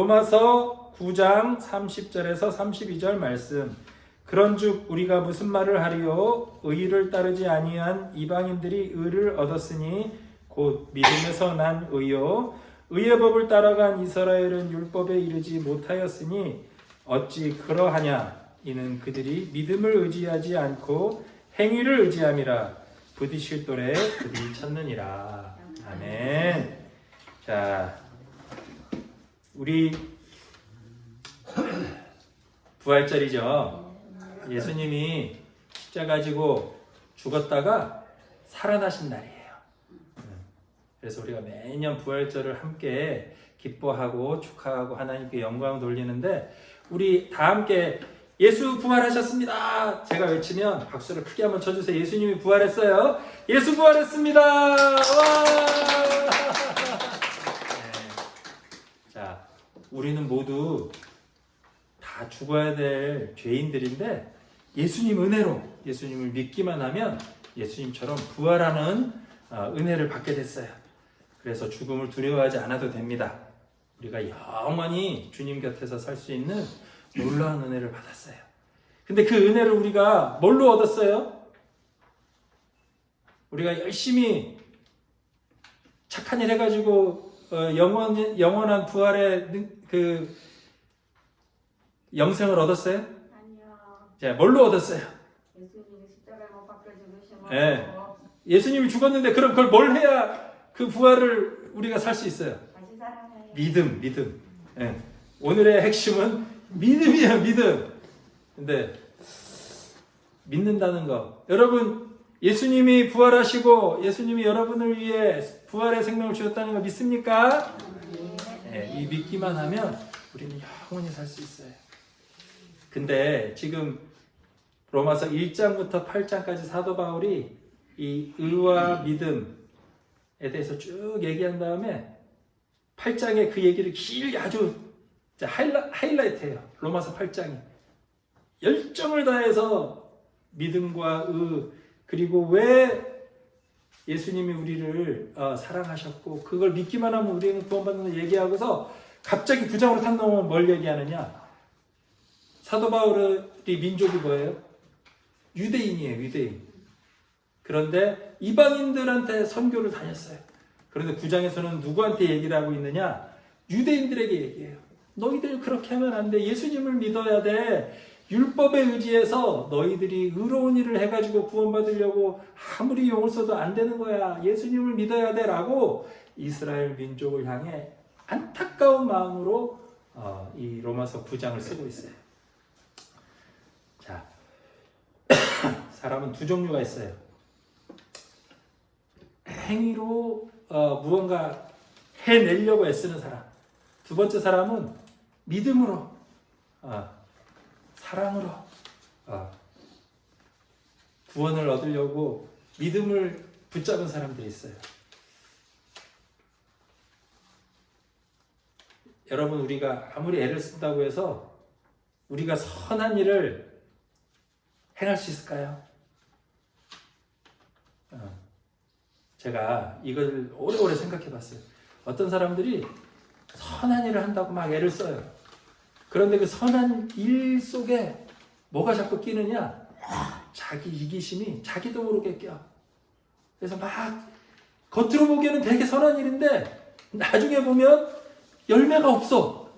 로마서 9장 30절에서 32절 말씀. 그런즉 우리가 무슨 말을 하리요? 의를 따르지 아니한 이방인들이 의를 얻었으니 곧 믿음에서 난 의요. 의의 법을 따라간 이스라엘은 율법에 이르지 못하였으니 어찌 그러하냐? 이는 그들이 믿음을 의지하지 않고 행위를 의지함이라. 부딪힐 돌에 부딪혔느니라. 아멘. 자, 우리 부활절이죠. 예수님이 십자가 지고 죽었다가 살아나신 날이에요. 그래서 우리가 매년 부활절을 함께 기뻐하고 축하하고 하나님께 영광 돌리는데, 우리 다 함께 예수 부활하셨습니다. 제가 외치면 박수를 크게 한번 쳐주세요. 예수님이 부활했어요. 예수 부활했습니다. 와! 네. 자, 우리는 모두 다 죽어야 될 죄인들인데 예수님 은혜로 예수님을 믿기만 하면 예수님처럼 부활하는 은혜를 받게 됐어요. 그래서 죽음을 두려워하지 않아도 됩니다. 우리가 영원히 주님 곁에서 살 수 있는 놀라운 은혜를 받았어요. 근데 그 은혜를 우리가 뭘로 얻었어요? 우리가 열심히 착한 일 해가지고 영원한 부활의 그 영생을 얻었어요? 아니요. 자, 뭘로 얻었어요? 예수님이 십자가에 못 박혀 죽으시면 네. 예수님이 죽었는데 그럼 그걸 뭘 해야 그 부활을 우리가 살 수 있어요? 다시 살아나요. 믿음. 네. 오늘의 핵심은 믿음이에요, 믿음. 근데 믿는다는 거. 여러분, 예수님이 부활하시고 예수님이 여러분을 위해 부활의 생명을 주셨다는 거 믿습니까? 네. 이 믿기만 하면 우리는 영원히 살 수 있어요. 근데 지금 로마서 1장부터 8장까지 사도 바울이 이 의와 믿음에 대해서 쭉 얘기한 다음에 8장에 그 얘기를 길게 아주 하이라이트해요. 로마서 8장이 열정을 다해서 믿음과 의, 그리고 왜 예수님이 우리를 사랑하셨고 그걸 믿기만 하면 우리는 구원받는 걸 얘기하고서 갑자기 9장으로 탁 넘어오면 뭘 얘기하느냐? 사도 바울의 민족이 뭐예요? 유대인이에요, 유대인. 그런데 이방인들한테 선교를 다녔어요. 그런데 9장에서는 누구한테 얘기를 하고 있느냐? 유대인들에게 얘기해요. 너희들 그렇게 하면 안 돼. 예수님을 믿어야 돼. 율법에 의지해서 너희들이 의로운 일을 해가지고 구원받으려고 아무리 용을 써도 안 되는 거야. 예수님을 믿어야 돼. 라고 이스라엘 민족을 향해 안타까운 마음으로 이 로마서 9장을 쓰고 있어요. 자, 사람은 두 종류가 있어요. 행위로 무언가 해내려고 애쓰는 사람. 두 번째 사람은 믿음으로, 사랑으로 구원을 얻으려고 믿음을 붙잡은 사람들이 있어요. 여러분, 우리가 아무리 애를 쓴다고 해서 우리가 선한 일을 행할 수 있을까요? 제가 이걸 오래오래 생각해 봤어요. 어떤 사람들이 선한 일을 한다고 막 애를 써요. 그런데 그 선한 일 속에 뭐가 자꾸 끼느냐? 자기 이기심이 자기도 모르게 껴. 그래서 막 겉으로 보기에는 되게 선한 일인데 나중에 보면 열매가 없어.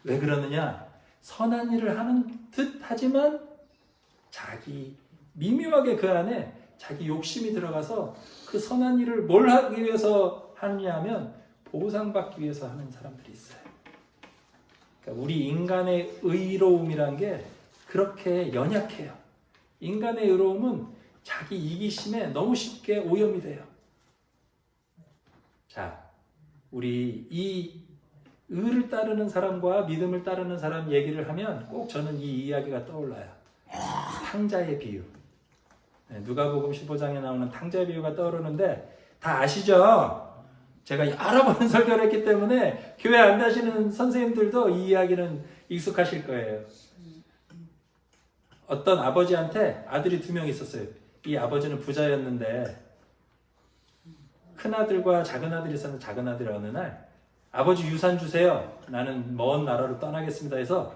왜 그러느냐? 선한 일을 하는 듯 하지만 자기 미묘하게 그 안에 자기 욕심이 들어가서 그 선한 일을 뭘 하기 위해서 하느냐 하면 보상받기 위해서 하는 사람들이 있어요. 그러니까 우리 인간의 의로움이란 게 그렇게 연약해요. 인간의 의로움은 자기 이기심에 너무 쉽게 오염이 돼요. 자, 우리 이 의를 따르는 사람과 믿음을 따르는 사람 얘기를 하면 꼭 저는 이 이야기가 떠올라요. 탕자의 비유. 누가복음 15장에 나오는 탕자의 비유가 떠오르는데 다 아시죠? 제가 여러 번 설교를 했기 때문에 교회 안 가시는 선생님들도 이 이야기는 익숙하실 거예요. 어떤 아버지한테 아들이 2명 있었어요. 이 아버지는 부자였는데 큰아들과 작은아들이 있었는데 작은아들이 어느 날 아버지 유산 주세요. 나는 먼 나라로 떠나겠습니다 해서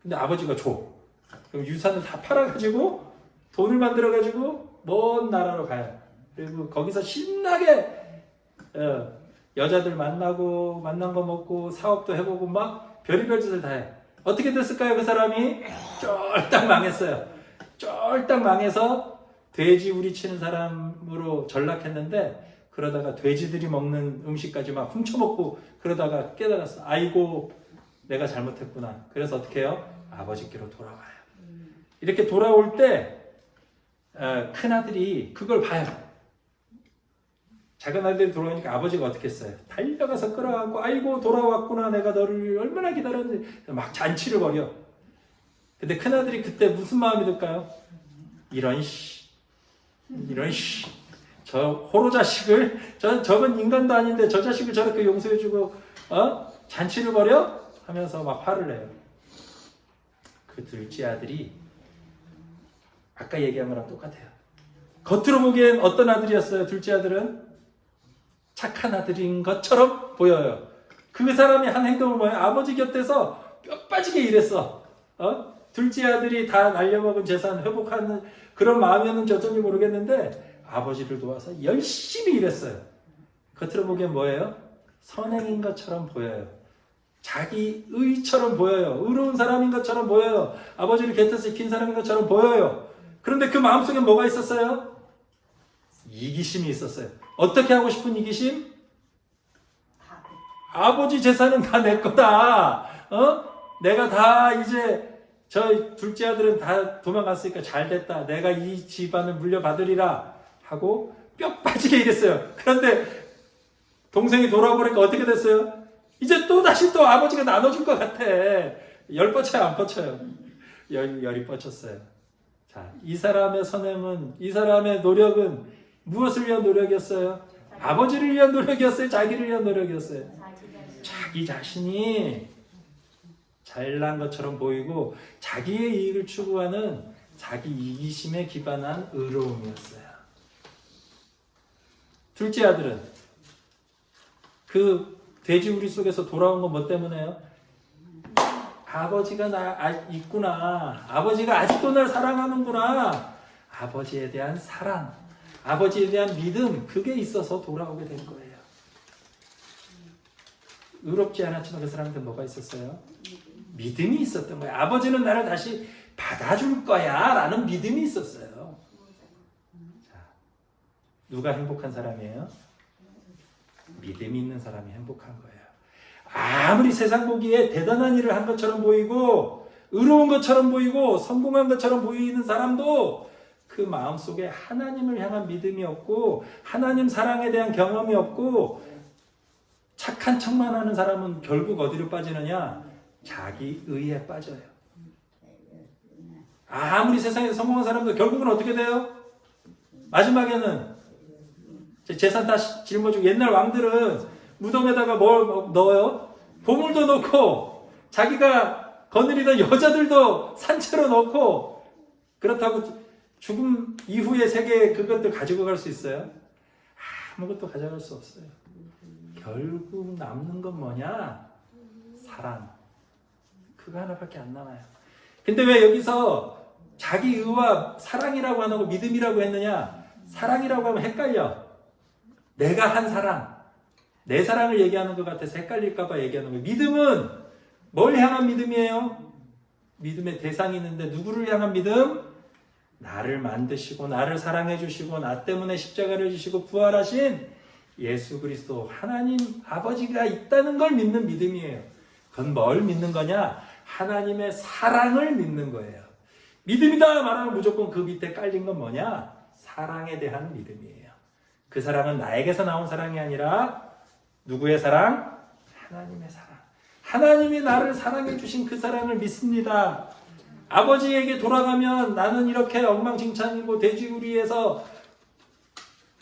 근데 아버지가 줘. 그럼 유산을 다 팔아가지고 돈을 만들어가지고 먼 나라로 가요. 그리고 거기서 신나게 여자들 만나고 만난 거 먹고 사업도 해보고 막 별의별 짓을 다 해. 어떻게 됐을까요? 그 사람이 쫄딱 망했어요. 쫄딱 망해서 돼지 우리치는 사람으로 전락했는데 그러다가 돼지들이 먹는 음식까지 막 훔쳐먹고 그러다가 깨달았어. 아이고 내가 잘못했구나. 그래서 어떻게 해요? 아버지께로 돌아와요. 이렇게 돌아올 때 큰아들이 그걸 봐요. 작은 아들이 돌아오니까 아버지가 어떻게 했어요? 달려가서 끌어안고 아이고 돌아왔구나 내가 너를 얼마나 기다렸는지 막 잔치를 벌여. 근데 큰아들이 그때 무슨 마음이 들까요? 이런 저 호로 자식을 저건 인간도 아닌데 저 자식을 저렇게 용서해주고 잔치를 벌여? 하면서 막 화를 내요. 그 둘째 아들이 아까 얘기한 거랑 똑같아요. 겉으로 보기엔 어떤 아들이었어요? 둘째 아들은 착한 아들인 것처럼 보여요. 그 사람이 한 행동은 뭐예요? 아버지 곁에서 뼈 빠지게 일했어. 둘째 아들이 다 날려먹은 재산 회복하는 그런 마음이었는지 어쩐지 모르겠는데 아버지를 도와서 열심히 일했어요. 겉으로 보기엔 뭐예요? 선행인 것처럼 보여요. 자기 의처럼 보여요. 의로운 사람인 것처럼 보여요. 아버지를 곁에서 지킨 사람인 것처럼 보여요. 그런데 그 마음속에 뭐가 있었어요? 이기심이 있었어요. 어떻게 하고 싶은 이기심? 아버지 재산은 다 내 거다. 내가 다 이제 저 둘째 아들은 다 도망갔으니까 잘 됐다. 내가 이 집안을 물려받으리라 하고 뼈 빠지게 일했어요. 그런데 동생이 돌아보니까 어떻게 됐어요? 이제 또다시 또 아버지가 나눠줄 것 같아. 열 뻗쳐요, 안 뻗쳐요? 열이 뻗쳤어요. 자, 이 사람의 선행은, 이 사람의 노력은 무엇을 위한 노력이었어요? 아버지를 위한 노력이었어요? 자기를 위한 노력이었어요? 자기 자신이 잘난 것처럼 보이고 자기의 이익을 추구하는 자기 이기심에 기반한 의로움이었어요. 둘째 아들은 그 돼지우리 속에서 돌아온 건 뭐 때문에요? 아버지가 있구나. 아버지가 아직도 날 사랑하는구나. 아버지에 대한 사랑, 아버지에 대한 믿음, 그게 있어서 돌아오게 된 거예요. 의롭지 않았지만 그 사람한테 뭐가 있었어요? 믿음이 있었던 거예요. 아버지는 나를 다시 받아줄 거야 라는 믿음이 있었어요. 자, 누가 행복한 사람이에요? 믿음이 있는 사람이 행복한 거예요. 아무리 세상 보기에 대단한 일을 한 것처럼 보이고 의로운 것처럼 보이고 성공한 것처럼 보이는 사람도 그 마음속에 하나님을 향한 믿음이 없고 하나님 사랑에 대한 경험이 없고 착한 척만 하는 사람은 결국 어디로 빠지느냐? 자기 의에 빠져요. 아무리 세상에서 성공한 사람도 결국은 어떻게 돼요? 마지막에는 재산 다 짊어지고 옛날 왕들은 무덤에다가 뭘 넣어요? 보물도 넣고 자기가 거느리던 여자들도 산채로 넣고 그렇다고 죽음 이후의 세계에 그것들 가지고 갈 수 있어요? 아무것도 가져갈 수 없어요. 결국 남는 건 뭐냐? 사랑. 그거 하나밖에 안 남아요. 근데 왜 여기서 자기 의와 사랑이라고 안 하고 믿음이라고 했느냐? 사랑이라고 하면 헷갈려. 내가 한 사랑, 내 사랑을 얘기하는 것 같아서 헷갈릴까봐 얘기하는 거예요. 믿음은 뭘 향한 믿음이에요? 믿음의 대상이 있는데 누구를 향한 믿음? 나를 만드시고 나를 사랑해 주시고 나 때문에 십자가를 지시고 부활하신 예수 그리스도 하나님 아버지가 있다는 걸 믿는 믿음이에요. 그건 뭘 믿는 거냐? 하나님의 사랑을 믿는 거예요. 믿음이다 말하면 무조건 그 밑에 깔린 건 뭐냐? 사랑에 대한 믿음이에요. 그 사랑은 나에게서 나온 사랑이 아니라 누구의 사랑? 하나님의 사랑. 하나님이 나를 사랑해 주신 그 사랑을 믿습니다. 아버지에게 돌아가면 나는 이렇게 엉망진창이고 돼지우리에서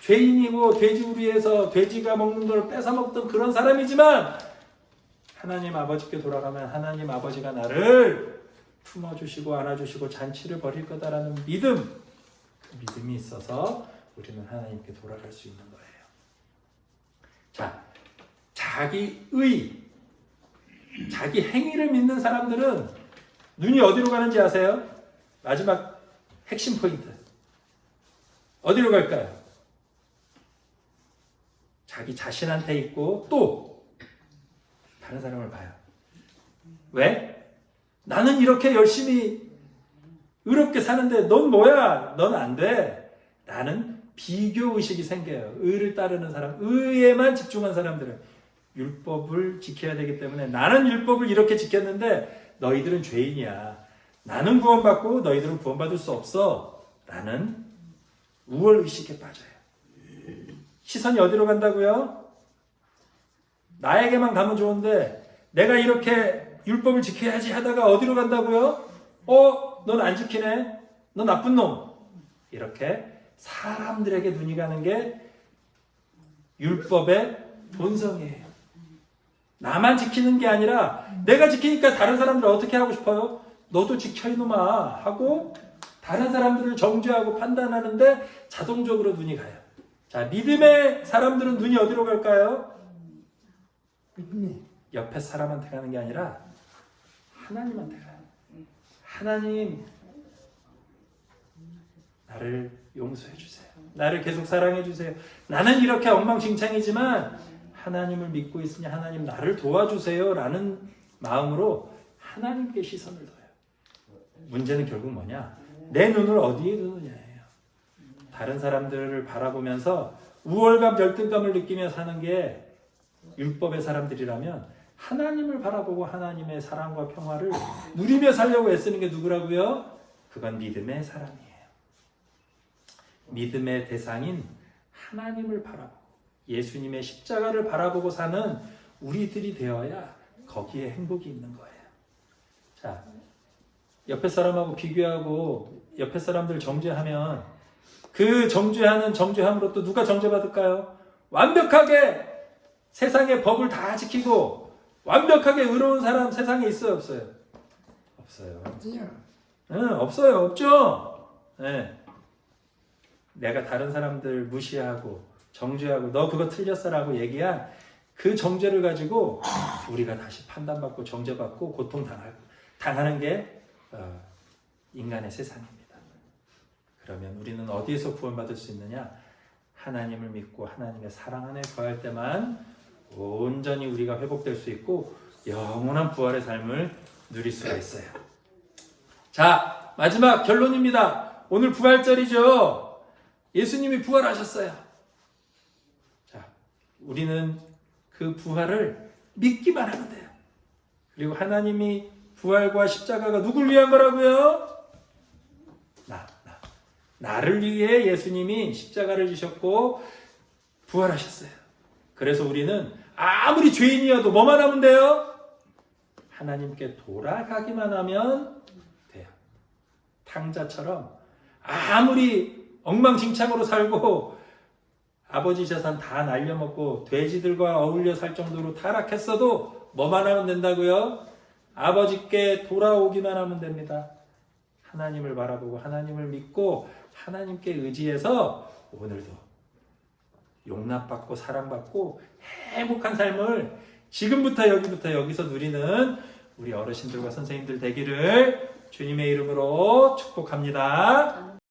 죄인이고 돼지우리에서 돼지가 먹는 걸 뺏어먹던 그런 사람이지만 하나님 아버지께 돌아가면 하나님 아버지가 나를 품어주시고 안아주시고 잔치를 벌일 거다라는 믿음, 그 믿음이 있어서 우리는 하나님께 돌아갈 수 있는 거예요. 자, 자기 행위를 믿는 사람들은 눈이 어디로 가는지 아세요? 마지막 핵심 포인트. 어디로 갈까요? 자기 자신한테 있고 또 다른 사람을 봐요. 왜? 나는 이렇게 열심히 의롭게 사는데 넌 뭐야? 넌 안 돼. 라는 비교의식이 생겨요. 의를 따르는 사람, 의에만 집중한 사람들은 율법을 지켜야 되기 때문에 나는 율법을 이렇게 지켰는데 너희들은 죄인이야. 나는 구원받고 너희들은 구원받을 수 없어. 라는 우월의식에 빠져요. 시선이 어디로 간다고요? 나에게만 가면 좋은데 내가 이렇게 율법을 지켜야지 하다가 어디로 간다고요? 넌 안 지키네? 너 나쁜 놈. 이렇게 사람들에게 눈이 가는 게 율법의 본성이에요. 나만 지키는 게 아니라 내가 지키니까 다른 사람들 어떻게 하고 싶어요? 너도 지켜 이놈아 하고 다른 사람들을 정죄하고 판단하는데 자동적으로 눈이 가요. 자, 믿음의 사람들은 눈이 어디로 갈까요? 옆에 사람한테 가는 게 아니라 하나님한테 가요. 하나님, 나를 용서해 주세요. 나를 계속 사랑해 주세요. 나는 이렇게 엉망진창이지만 하나님을 믿고 있으니 하나님 나를 도와주세요 라는 마음으로 하나님께 시선을 둬요. 문제는 결국 뭐냐? 내 눈을 어디에 두느냐예요. 다른 사람들을 바라보면서 우월감, 열등감을 느끼며 사는 게 율법의 사람들이라면 하나님을 바라보고 하나님의 사랑과 평화를 누리며 살려고 애쓰는 게 누구라고요? 그건 믿음의 사람이에요. 믿음의 대상인 하나님을 바라보고 예수님의 십자가를 바라보고 사는 우리들이 되어야 거기에 행복이 있는 거예요. 자, 옆에 사람하고 비교하고 옆에 사람들 정죄하면 그 정죄하는 정죄함으로 또 누가 정죄받을까요? 완벽하게 세상의 법을 다 지키고 완벽하게 의로운 사람 세상에 있어요, 없어요? 없어요. 없어요, 없죠? 네. 내가 다른 사람들 무시하고 정죄하고 너 그거 틀렸어라고 얘기한 그 정죄를 가지고 우리가 다시 판단받고 정죄받고 고통당하는 게 인간의 세상입니다. 그러면 우리는 어디에서 구원받을 수 있느냐? 하나님을 믿고 하나님의 사랑 안에 거할 때만 온전히 우리가 회복될 수 있고 영원한 부활의 삶을 누릴 수가 있어요. 자, 마지막 결론입니다. 오늘 부활절이죠. 예수님이 부활하셨어요. 자, 우리는 그 부활을 믿기만 하면 돼요. 그리고 하나님이 부활과 십자가가 누굴 위한 거라고요? 나를 위해 예수님이 십자가를 지셨고 부활하셨어요. 그래서 우리는 아무리 죄인이어도 뭐만 하면 돼요? 하나님께 돌아가기만 하면 돼요. 탕자처럼 아무리 엉망진창으로 살고 아버지 재산 다 날려먹고 돼지들과 어울려 살 정도로 타락했어도 뭐만 하면 된다고요? 아버지께 돌아오기만 하면 됩니다. 하나님을 바라보고 하나님을 믿고 하나님께 의지해서 오늘도 용납받고 사랑받고 행복한 삶을 지금부터 여기서 누리는 우리 어르신들과 선생님들 되기를 주님의 이름으로 축복합니다.